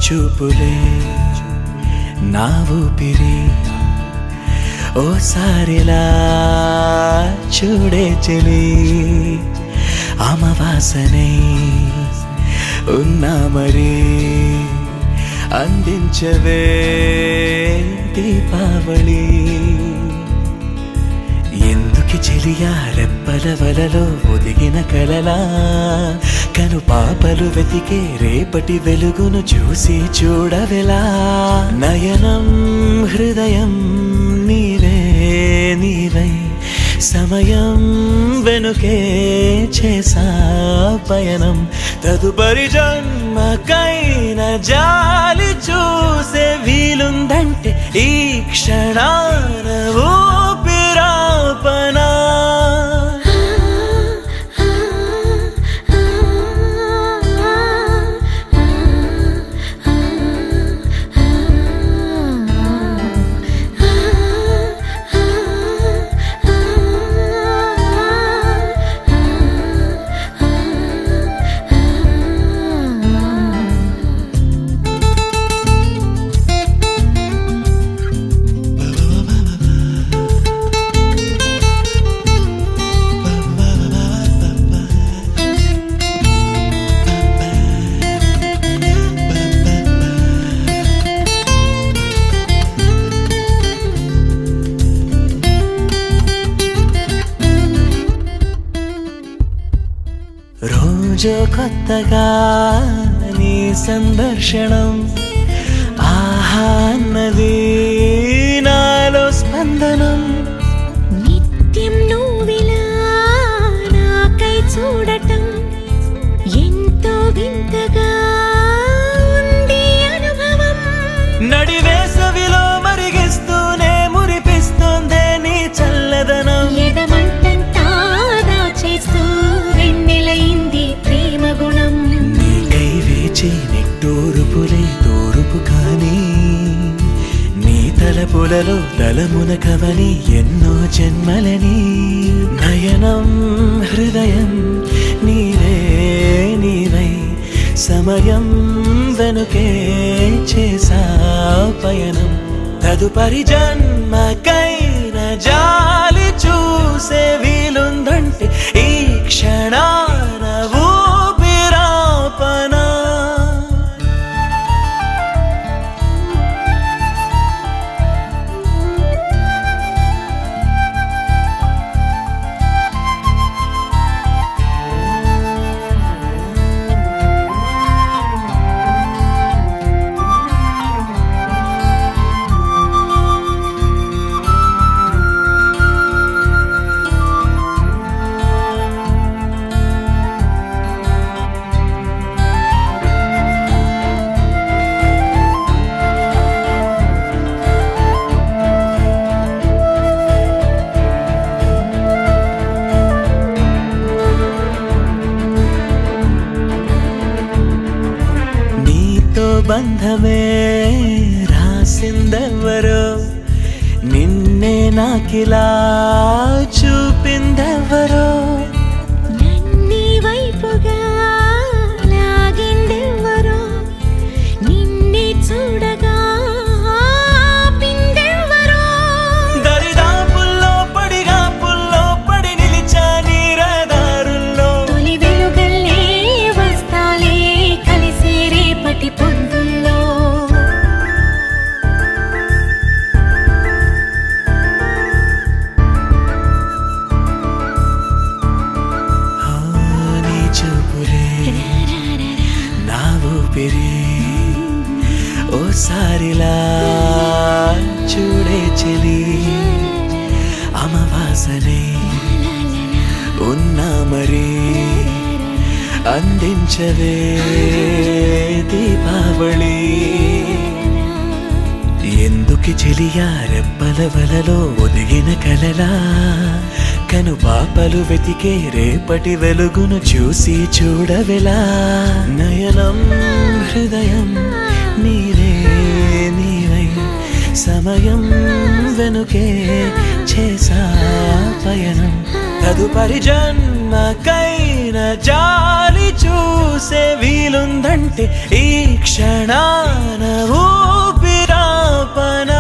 చూపులే నా ఊపిరి ఓసారిలా చూడే చెలి అమవాసనే ఉన్నా మరి అందించవే దీపావళి ఎందుకి చెలియా రెప్పల వలలో ఒదిగిన కలలా కను పాపలు వెతికే రేపటి వెలుగును చూసి చూడవెలా నయనం హృదయం నీవే నీవై సమయం వెనుకే చేసా పయనం తదుపరి జన్మకైన జాలి చూసే వీలుందంటే ఈ క్షణాన ఊపిరాపనా రోజు కొత్తగా నీ సందర్శనం ఆహా అన్నది నాలో స్పందనం నిత్యం నువ్విలా నాకై చూడటం ఎంతో వింతగా ఉంది అనుభవం నడివేసవిలో మరిగిస్తూనే మురిపిస్తోందే నీ చల్లదనం ఎదమంటంతా దాచేస్తూ వెన్నెలైంది ప్రేమ గుణం నీకై వేచి నిట్టూరుపులే తూరుపు కానీ నీ తలపులలో తలమున కవని ఎన్నో జన్మలని నయనం హృదయం నీవే నీవై సమయం వెనుకే చేసా పయనం తదుపరి జన్మకైన జాలి చూసే వీలుందంటే ఈ క్షణాన ఊపిరాపనా బంధమే రాసిందెవరో నిన్నే నాకిలా చూపిందెవరో నన్ని వైపుగా లాగిందెవరో నిన్నే చూడగా ఆపిందెవరో దరిదాపుల్లో పడిగా పుల్లో పడి నిలిచా నీ రహదారుల్లో తొలి వెలుగల్లే వస్తాలే కలిసి రేపటి పొద్దుల్లో నీ చూపులే నా ఊపిరి ఓసారిలా చూడే చెలి అమవాసనే ఉన్నా మరి అందించవే దీపావళి ఎందుకి చెలియా రెప్పల వలలో ఒదిగిన కలలా కను పాపలు వెతికే రేపటి వెలుగును చూసి చూడవెలా నయనం హృదయం నీవే నీవై సమయం వెనుకే చేసా పయనం తదుపరి జన్మకైన జాలి చూ చూసే వీలుందంటే ఈ క్షణాన ఊపిరాపన